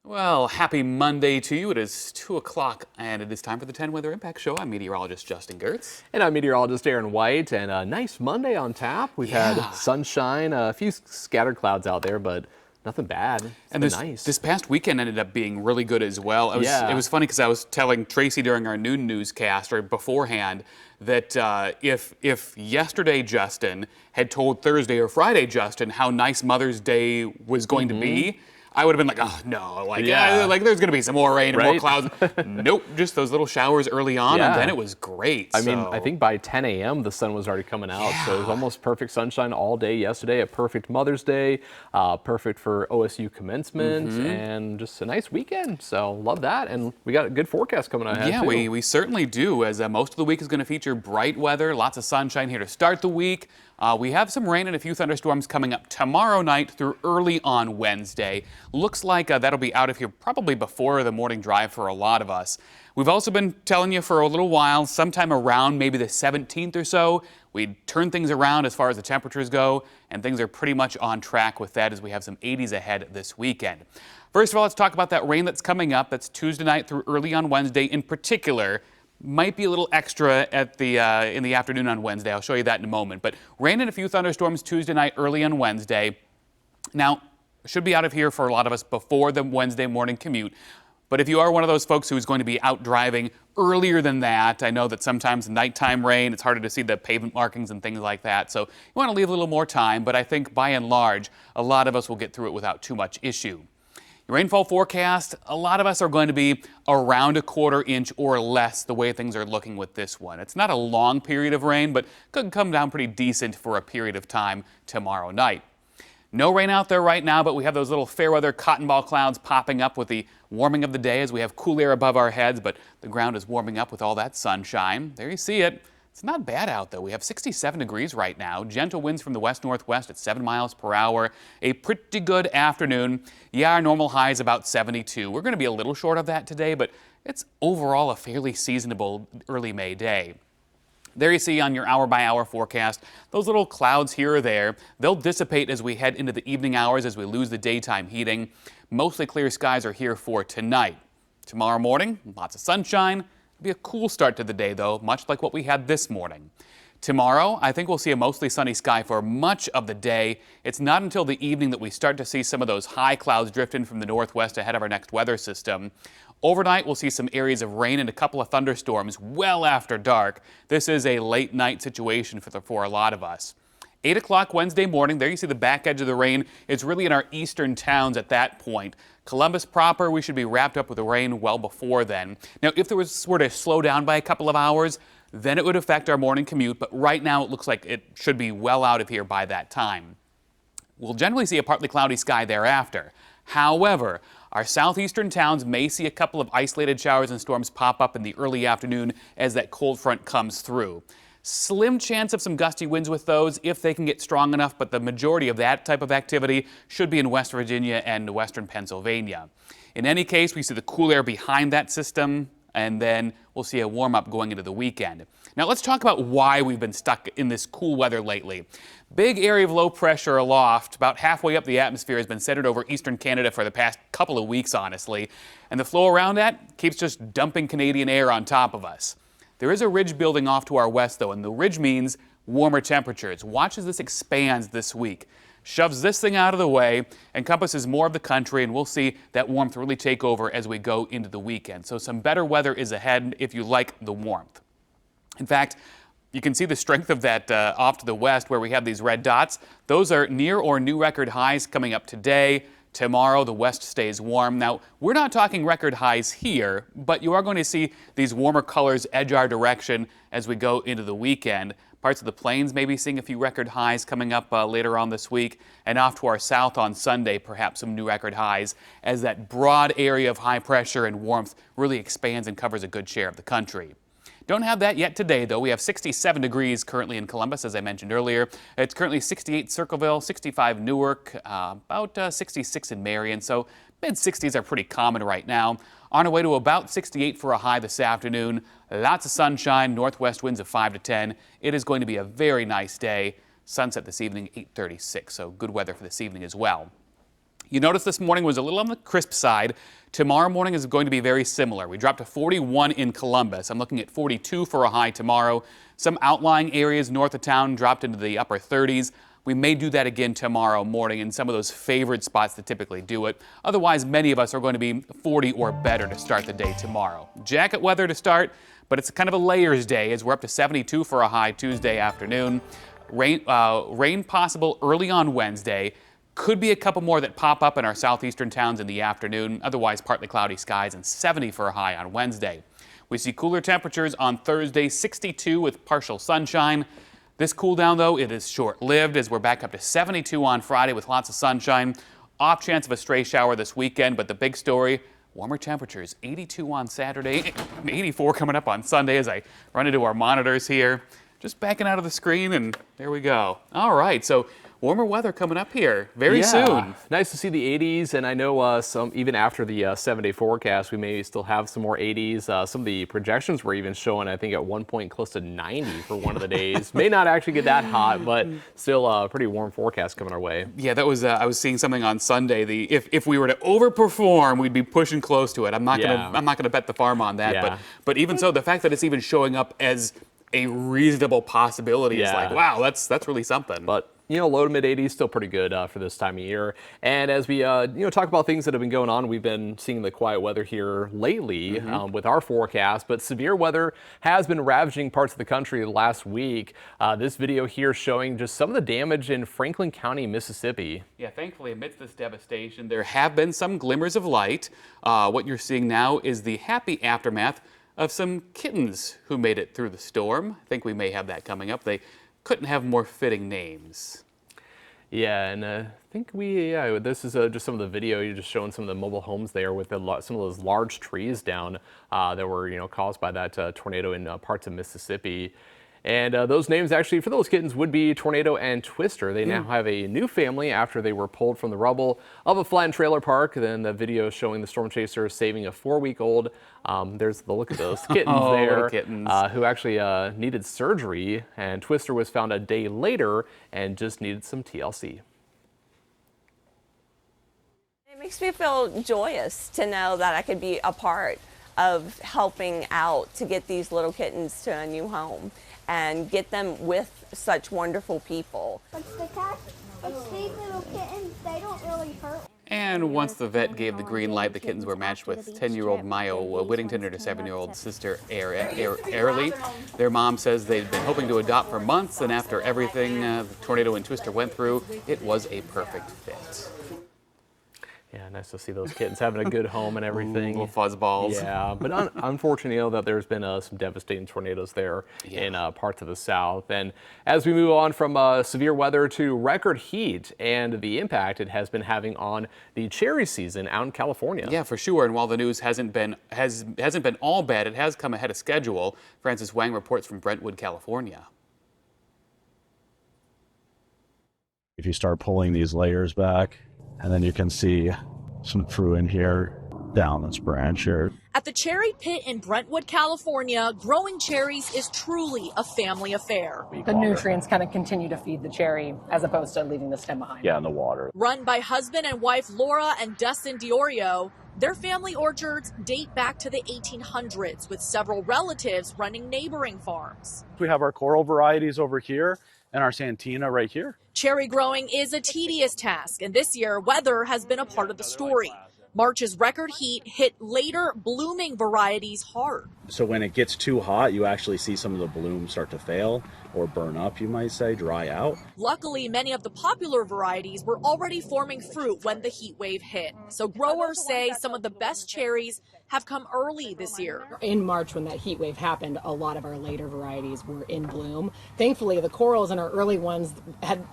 Well, happy Monday to you. It is 2 o'clock and it is time for the 10 Weather Impact Show. I'm meteorologist Justin Gehrts. And I'm meteorologist Aaron White, and a nice Monday on tap. We've had sunshine, a few scattered clouds out there, but nothing bad. And this past weekend ended up being really good as well. Yeah. It was funny because I was telling Tracy during our noon newscast or beforehand that if yesterday Justin had told Thursday or Friday Justin how nice Mother's Day was going to be, I would have been like, oh no, like there's going to be some more rain and more clouds. Nope, just those little showers early on, and then it was great. I mean, I think by 10 a.m. the sun was already coming out, so it was almost perfect sunshine all day yesterday. A perfect Mother's Day, perfect for OSU commencement, and just a nice weekend. So love that, and we got a good forecast coming ahead. Yeah, we certainly do, as most of the week is going to feature bright weather, lots of sunshine here to start the week. We have some rain and a few thunderstorms coming up tomorrow night through early on Wednesday. Looks like that'll be out of here probably before the morning drive for a lot of us. We've also been telling you for a little while, sometime around maybe the 17th or so, we'd turn things around as far as the temperatures go, and things are pretty much on track with that as we have some 80s ahead this weekend. First of all, let's talk about that rain that's coming up. That's Tuesday night through early on Wednesday in particular. Might be a little extra at in the afternoon on Wednesday. I'll show you that in a moment. But rain and a few thunderstorms Tuesday night, early on Wednesday. Now, should be out of here for a lot of us before the Wednesday morning commute. But if you are one of those folks who's going to be out driving earlier than that, I know that sometimes nighttime rain, it's harder to see the pavement markings and things like that. So you want to leave a little more time. But I think by and large, a lot of us will get through it without too much issue. Your rainfall forecast, a lot of us are going to be around a quarter inch or less the way things are looking with this one. It's not a long period of rain, but could come down pretty decent for a period of time tomorrow night. No rain out there right now, but we have those little fair weather cotton ball clouds popping up with the warming of the day as we have cool air above our heads, but the ground is warming up with all that sunshine. There you see it. It's not bad out, though. We have 67 degrees right now. Gentle winds from the west-northwest at 7 miles per hour. A pretty good afternoon. Yeah, our normal high is about 72. We're going to be a little short of that today, but it's overall a fairly seasonable early May day. There you see on your hour-by-hour forecast, those little clouds here or there. They'll dissipate as we head into the evening hours as we lose the daytime heating. Mostly clear skies are here for tonight. Tomorrow morning, lots of sunshine. It'll be a cool start to the day, though, much like what we had this morning. Tomorrow, I think we'll see a mostly sunny sky for much of the day. It's not until the evening that we start to see some of those high clouds drift in from the northwest ahead of our next weather system. Overnight, we'll see some areas of rain and a couple of thunderstorms well after dark. This is a late night situation for a lot of us. 8 o'clock Wednesday morning, there you see the back edge of the rain. It's really in our eastern towns at that point. Columbus proper, we should be wrapped up with the rain well before then. Now, if there were to slow down by a couple of hours, then it would affect our morning commute, but right now it looks like it should be well out of here by that time. We'll generally see a partly cloudy sky thereafter. However, our southeastern towns may see a couple of isolated showers and storms pop up in the early afternoon as that cold front comes through. Slim chance of some gusty winds with those if they can get strong enough, but the majority of that type of activity should be in West Virginia and western Pennsylvania. In any case, we see the cool air behind that system, and then we'll see a warm-up going into the weekend. Now let's talk about why we've been stuck in this cool weather lately. Big area of low pressure aloft, about halfway up the atmosphere, has been centered over eastern Canada for the past couple of weeks, honestly, and the flow around that keeps just dumping Canadian air on top of us. There is a ridge building off to our west, though, and the ridge means warmer temperatures. Watch as this expands this week. Shoves this thing out of the way, encompasses more of the country, and we'll see that warmth really take over as we go into the weekend. So some better weather is ahead if you like the warmth. In fact, you can see the strength of that off to the west where we have these red dots. Those are near or new record highs coming up today. Tomorrow, the west stays warm. Now, we're not talking record highs here, but you are going to see these warmer colors edge our direction as we go into the weekend. Parts of the plains may be seeing a few record highs coming up later on this week, and off to our south on Sunday, perhaps some new record highs as that broad area of high pressure and warmth really expands and covers a good share of the country. Don't have that yet today, though. We have 67 degrees currently in Columbus, as I mentioned earlier. It's currently 68 Circleville, 65 Newark, about 66 in Marion, so mid-60s are pretty common right now. On our way to about 68 for a high this afternoon. Lots of sunshine, northwest winds of 5 to 10. It is going to be a very nice day. Sunset this evening, 8:36, so good weather for this evening as well. You notice this morning was a little on the crisp side. Tomorrow morning is going to be very similar. We dropped to 41 in Columbus. I'm looking at 42 for a high tomorrow. Some outlying areas north of town dropped into the upper 30s. We may do that again tomorrow morning in some of those favored spots that typically do it. Otherwise, many of us are going to be 40 or better to start the day tomorrow. Jacket weather to start, but it's kind of a layers day as we're up to 72 for a high Tuesday afternoon. Rain possible early on Wednesday. Could be a couple more that pop up in our southeastern towns in the afternoon. Otherwise, partly cloudy skies and 70 for a high on Wednesday. We see cooler temperatures on Thursday, 62 with partial sunshine. This cool down, though, it is short-lived as we're back up to 72 on Friday with lots of sunshine. Off chance of a stray shower this weekend, but the big story, warmer temperatures. 82 on Saturday, 84 coming up on Sunday as I run into our monitors here. Just backing out of the screen, and there we go. All right, so warmer weather coming up here very soon. Nice to see the 80s, and I know some even after the 7-day forecast, we may still have some more 80s. Some of the projections were even showing, I think, at one point close to 90 for one of the days. May not actually get that hot, but still a pretty warm forecast coming our way. Yeah, that was. I was seeing something on Sunday. If we were to overperform, we'd be pushing close to it. I'm not gonna bet the farm on that. But even so, the fact that it's even showing up as a reasonable possibility is like, wow, that's really something. But you know, low to mid 80s still pretty good for this time of year. And as we talk about things that have been going on, we've been seeing the quiet weather here lately with our forecast. But severe weather has been ravaging parts of the country last week. This video here showing just some of the damage in Franklin County, Mississippi. Yeah, thankfully amidst this devastation, there have been some glimmers of light. What you're seeing now is the happy aftermath of some kittens who made it through the storm. I think we may have that coming up. They couldn't have more fitting names. Yeah, and I think this is just some of the video. You're just showing some of the mobile homes there with some of those large trees down that were caused by that tornado in parts of Mississippi. And those names actually for those kittens would be Tornado and Twister. They now have a new family after they were pulled from the rubble of a flattened trailer park. Then the video showing the storm chaser saving a 4-week-old. There's the look of those kittens there, kittens. Who actually needed surgery. And Twister was found a day later and just needed some TLC. It makes me feel joyous to know that I could be a part of helping out to get these little kittens to a new home and get them with such wonderful people. But the cats, these little kittens, they don't really hurt. And once the vet gave the green light, the kittens were matched with 10-year-old Maya Whittington and her 7-year-old sister, Airly. Their mom says they'd been hoping to adopt for months, and after everything the Tornado and Twister went through, it was a perfect fit. Yeah, nice to see those kittens having a good home and everything. Little fuzzballs. Yeah, but unfortunately, that there's been some devastating tornadoes there in parts of the South. And as we move on from severe weather to record heat and the impact it has been having on the cherry season out in California. Yeah, for sure. And while the news hasn't been all bad, it has come ahead of schedule. Francis Wang reports from Brentwood, California. If you start pulling these layers back, and then you can see some fruit in here down this branch here. At the cherry pit in Brentwood, California, growing cherries is truly a family affair. The nutrients kind of continue to feed the cherry as opposed to leaving the stem behind. Yeah, in the water. Run by husband and wife Laura and Dustin Diorio, their family orchards date back to the 1800s with several relatives running neighboring farms. We have our coral varieties over here and our Santina right here. Cherry growing is a tedious task, and this year weather has been a part of the story. March's record heat hit later blooming varieties hard. So when it gets too hot, you actually see some of the blooms start to fail or burn up, you might say, dry out. Luckily, many of the popular varieties were already forming fruit when the heat wave hit. So growers say some of the best cherries have come early this year. In March, when that heat wave happened, a lot of our later varieties were in bloom. Thankfully, the corals and our early ones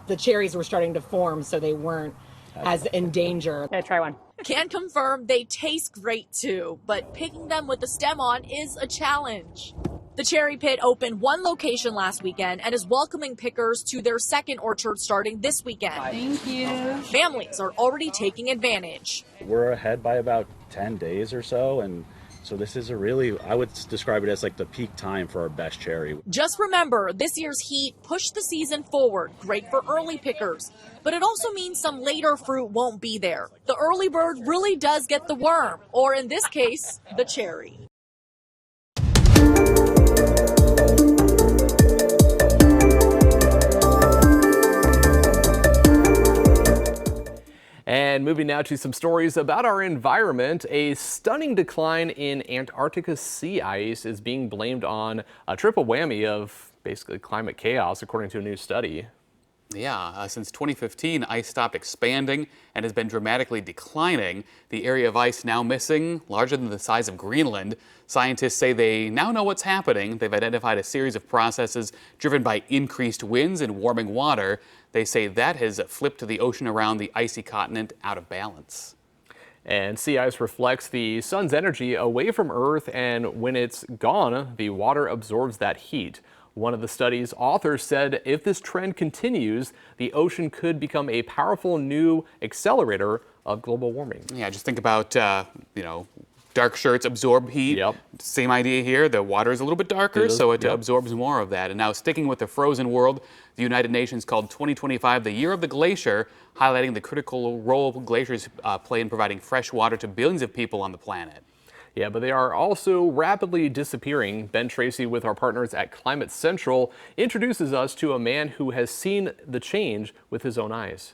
the cherries were starting to form, so they weren't as in danger. Can I try one? Can confirm they taste great too, but picking them with the stem on is a challenge. The Cherry Pit opened one location last weekend and is welcoming pickers to their second orchard starting this weekend. Thank you. Families are already taking advantage. We're ahead by about 10 days or so, and So this is a really, I would describe it as like the peak time for our best cherry. Just remember, this year's heat pushed the season forward, great for early pickers. But it also means some later fruit won't be there. The early bird really does get the worm, or in this case, the cherry. And moving now to some stories about our environment, a stunning decline in Antarctica's sea ice is being blamed on a triple whammy of basically climate chaos, according to a new study. Yeah, since 2015, ice stopped expanding and has been dramatically declining. The area of ice now missing, larger than the size of Greenland. Scientists say they now know what's happening. They've identified a series of processes driven by increased winds and warming water. They say that has flipped the ocean around the icy continent out of balance. And sea ice reflects the sun's energy away from Earth, and when it's gone, the water absorbs that heat. One of the study's authors said if this trend continues, the ocean could become a powerful new accelerator of global warming. Yeah, just think about, dark shirts absorb heat. Yep. Same idea here. The water is a little bit darker, so it absorbs more of that. And now sticking with the frozen world, the United Nations called 2025 the Year of the Glacier, highlighting the critical role glaciers play in providing fresh water to billions of people on the planet. Yeah, but they are also rapidly disappearing. Ben Tracy with our partners at Climate Central introduces us to a man who has seen the change with his own eyes.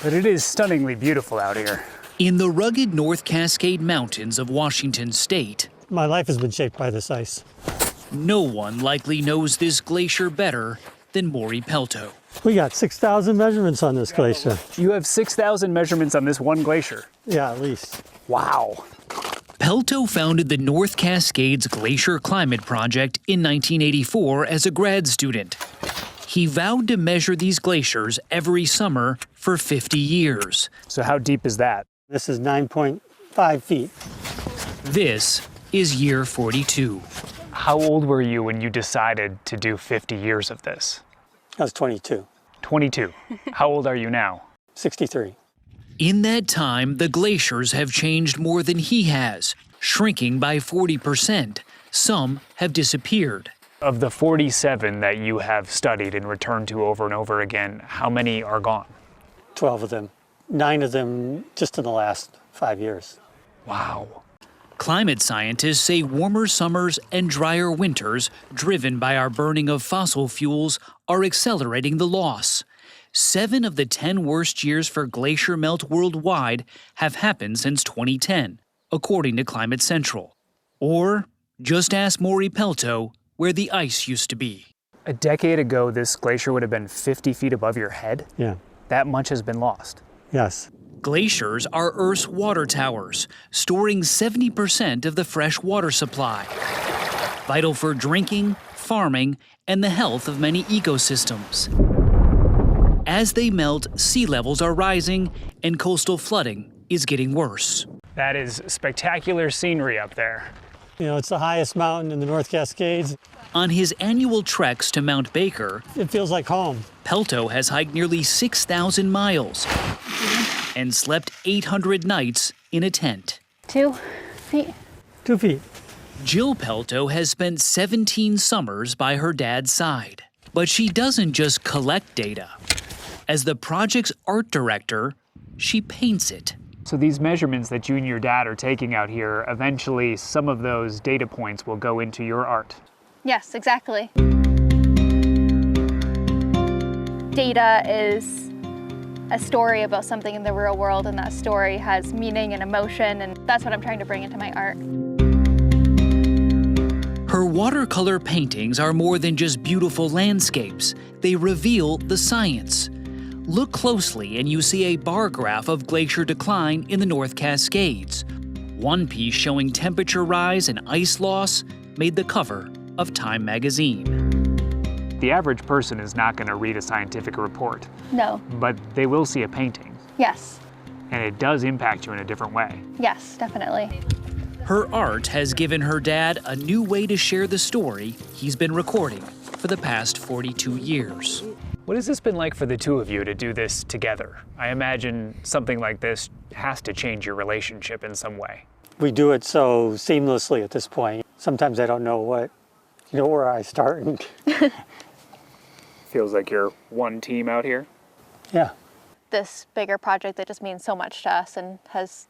But it is stunningly beautiful out here. In the rugged North Cascade Mountains of Washington state, my life has been shaped by this ice. No one likely knows this glacier better than Maury Pelto. We got 6,000 measurements on this glacier. You have 6,000 measurements on this one glacier? Yeah, at least. Wow. Pelto founded the North Cascades Glacier Climate Project in 1984 as a grad student. He vowed to measure these glaciers every summer for 50 years. So how deep is that? This is 9.5 feet. This is year 42. How old were you when you decided to do 50 years of this? I was 22. 22. How old are you now? 63. In that time, the glaciers have changed more than he has, shrinking by 40%. Some have disappeared. Of the 47 that you have studied and returned to over and over again, how many are gone? 12 of them. 9 of them just in the last 5 years. Wow. Climate scientists say warmer summers and drier winters, driven by our burning of fossil fuels, are accelerating the loss. 7 of the 10 worst years for glacier melt worldwide have happened since 2010, according to Climate Central. Or just ask Maury Pelto where the ice used to be. A decade ago, this glacier would have been 50 feet above your head? Yeah. That much has been lost. Yes. Glaciers are Earth's water towers, storing 70% of the fresh water supply. Vital for drinking, farming, and the health of many ecosystems. As they melt, sea levels are rising and coastal flooding is getting worse. That is spectacular scenery up there. You know, it's the highest mountain in the North Cascades. On his annual treks to Mount Baker, it feels like home. Pelto has hiked nearly 6,000 miles and slept 800 nights in a tent. 2 feet. 2 feet. Jill Pelto has spent 17 summers by her dad's side. But she doesn't just collect data. As the project's art director, she paints it. So these measurements that you and your dad are taking out here, eventually some of those data points will go into your art. Yes, exactly. Data is a story about something in the real world, and that story has meaning and emotion, and that's what I'm trying to bring into my art. Her watercolor paintings are more than just beautiful landscapes. They reveal the science. Look closely and you see a bar graph of glacier decline in the North Cascades. One piece showing temperature rise and ice loss made the cover of Time magazine. The average person is not going to read a scientific report. No. But they will see a painting. Yes. And it does impact you in a different way. Yes, definitely. Her art has given her dad a new way to share the story he's been recording for the past 42 years. What has this been like for the two of you to do this together? I imagine something like this has to change your relationship in some way. We do it so seamlessly at this point. Sometimes I don't know where I start. And Feels like you're one team out here. yeah. This bigger project that just means so much to us and has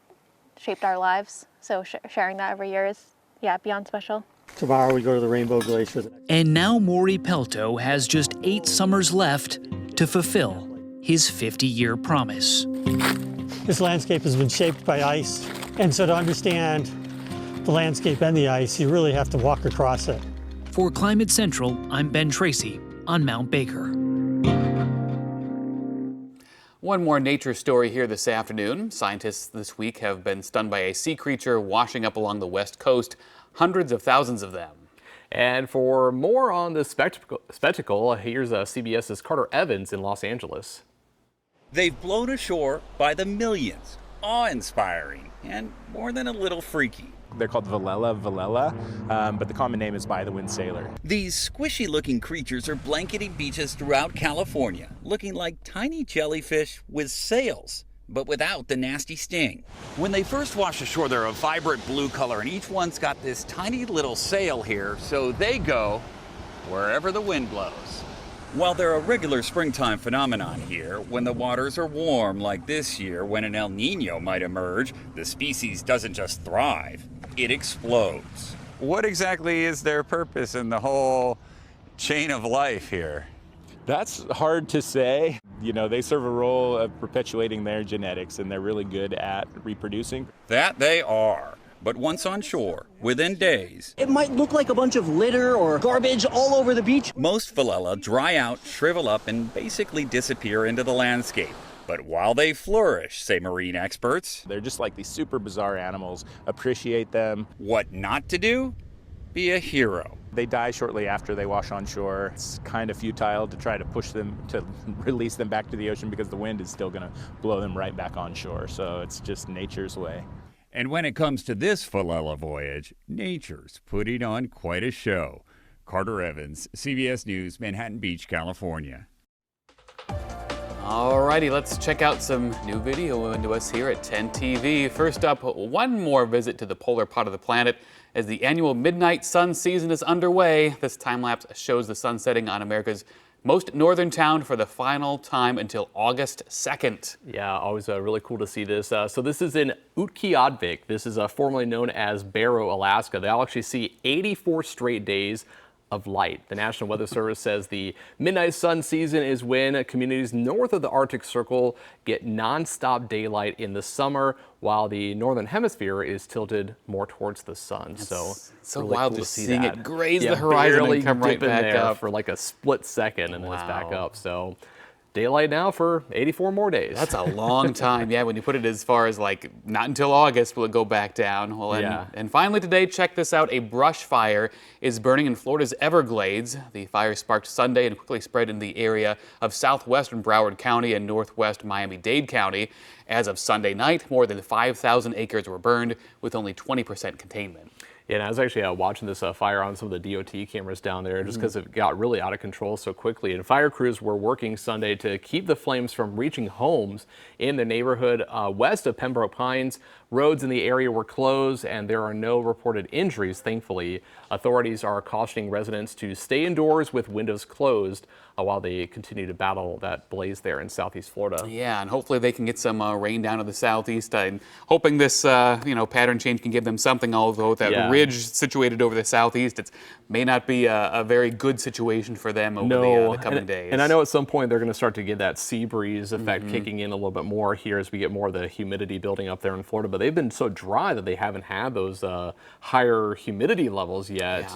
shaped our lives. So sharing that every year is, yeah, beyond special. Tomorrow we go to the Rainbow Glacier. And now Maury Pelto has just 8 summers left to fulfill his 50-year promise. This landscape has been shaped by ice, and so to understand the landscape and the ice, you really have to walk across it. For Climate Central, I'm Ben Tracy on Mount Baker. One more nature story here this afternoon. Scientists this week have been stunned by a sea creature washing up along the west coast, hundreds of thousands of them. And for more on this spectacle, here's CBS's Carter Evans in Los Angeles. They've blown ashore by the millions. Awe-inspiring and more than a little freaky. They're called Velella, but the common name is by-the-wind sailor. These squishy-looking creatures are blanketing beaches throughout California, looking like tiny jellyfish with sails, but without the nasty sting. When they first wash ashore, they're a vibrant blue color, and each one's got this tiny little sail here, so they go wherever the wind blows. While they're a regular springtime phenomenon here, when the waters are warm like this year, when an El Nino might emerge, the species doesn't just thrive, it explodes. What exactly is their purpose in the whole chain of life here? That's hard to say. You know, they serve a role of perpetuating their genetics, and they're really good at reproducing. That they are. But once on shore, within days, it might look like a bunch of litter or garbage all over the beach. Most Velella dry out, shrivel up, and basically disappear into the landscape. But while they flourish, say marine experts, they're just like these super bizarre animals. Appreciate them. What not to do? Be a hero. They die shortly after they wash on shore. It's kind of futile to try to push them, to release them back to the ocean, because the wind is still going to blow them right back on shore. So it's just nature's way. And when it comes to this Velella voyage, nature's putting on quite a show. Carter Evans, CBS News, Manhattan Beach, California. Alrighty, let's check out some new video into us here at 10 TV. First up, one more visit to the polar part of the planet as the annual midnight sun season is underway. This time-lapse shows the sun setting on America's most northern town for the final time until August 2nd. Yeah, always really cool to see this. So this is in Utqiagvik. This is formerly known as Barrow, Alaska. They'll actually see 84 straight days of light. The National Weather Service says the midnight sun season is when communities north of the Arctic Circle get nonstop daylight in the summer, while the northern hemisphere is tilted more towards the sun. So really wild cool to see seeing that. it graze the horizon and come right back up for like a split second, and then it's back up. So daylight now for 84 more days. That's a long time. Yeah, when you put it as far as like not until August will it go back down. Well, and finally today, check this out. A brush fire is burning in Florida's Everglades. The fire sparked Sunday and quickly spread in the area of southwestern Broward County and northwest Miami-Dade County. As of Sunday night, more than 5,000 acres were burned with only 20% containment. Yeah, and I was actually watching this fire on some of the DOT cameras down there just because it got really out of control so quickly. And fire crews were working Sunday to keep the flames from reaching homes in the neighborhood west of Pembroke Pines. Roads in the area were closed, and there are no reported injuries, thankfully. Authorities are cautioning residents to stay indoors with windows closed while they continue to battle that blaze there in southeast Florida. Yeah, and hopefully they can get some rain down to the southeast. I'm hoping this pattern change can give them something, although that ridge situated over the southeast, it may not be a very good situation for them over the coming days. And I know at some point they're going to start to get that sea breeze effect kicking in a little bit more here as we get more of the humidity building up there in Florida. But they've been so dry that they haven't had those higher humidity levels yet.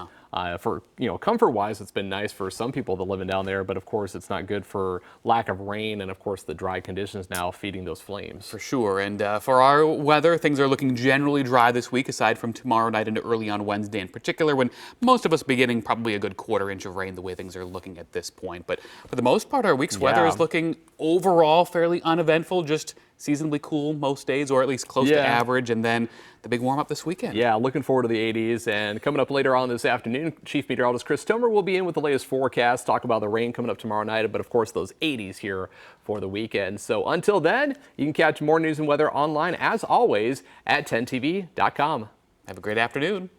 For comfort-wise, it's been nice for some people that live down there, but of course it's not good for lack of rain and of course the dry conditions now feeding those flames. For sure. And for our weather, things are looking generally dry this week, aside from tomorrow night into early on Wednesday in particular, when most of us will be getting probably a good quarter-inch of rain the way things are looking at this point. But for the most part, our week's weather is looking overall fairly uneventful, just seasonably cool most days, or at least close to average, and then the big warm up this weekend. Yeah, looking forward to the 80s. And coming up later on this afternoon, Chief Meteorologist Chris Tomer will be in with the latest forecast, talk about the rain coming up tomorrow night, but of course those 80s here for the weekend. So until then, you can catch more news and weather online as always at 10tv.com. Have a great afternoon.